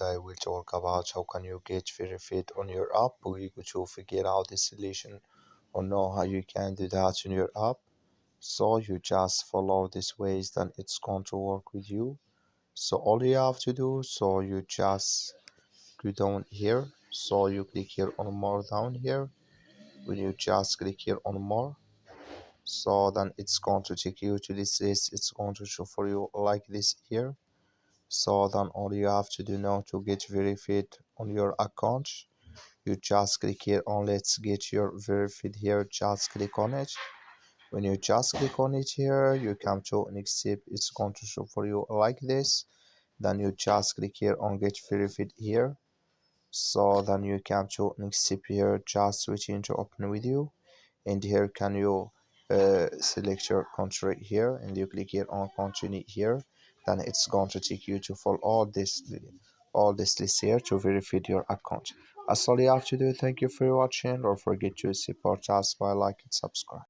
today we'll talk about how can you get verified on your app. We're going to figure out the solution or know how you can do that in your app. So you just follow these ways, then it's going to work with you. So all you have to do, so you just go down here. So you click here on more down here. When you just click here on more, so then it's going to take you to this list. It's going to show for you like this here. So then all you have to do now to get verified on your account, you just click here on let's get your verified here. Just click on it. When you just click on it here, you come to next step. It's going to show for you like this. Then you just click here on get verified here. So then you come to next step here, just switching to open with you. And here can you select your country here, and you click here on continue here. Then it's going to take you to follow all this list here to verify your account. That's all you have to do. Thank you for watching. Don't forget to support us by like and subscribe.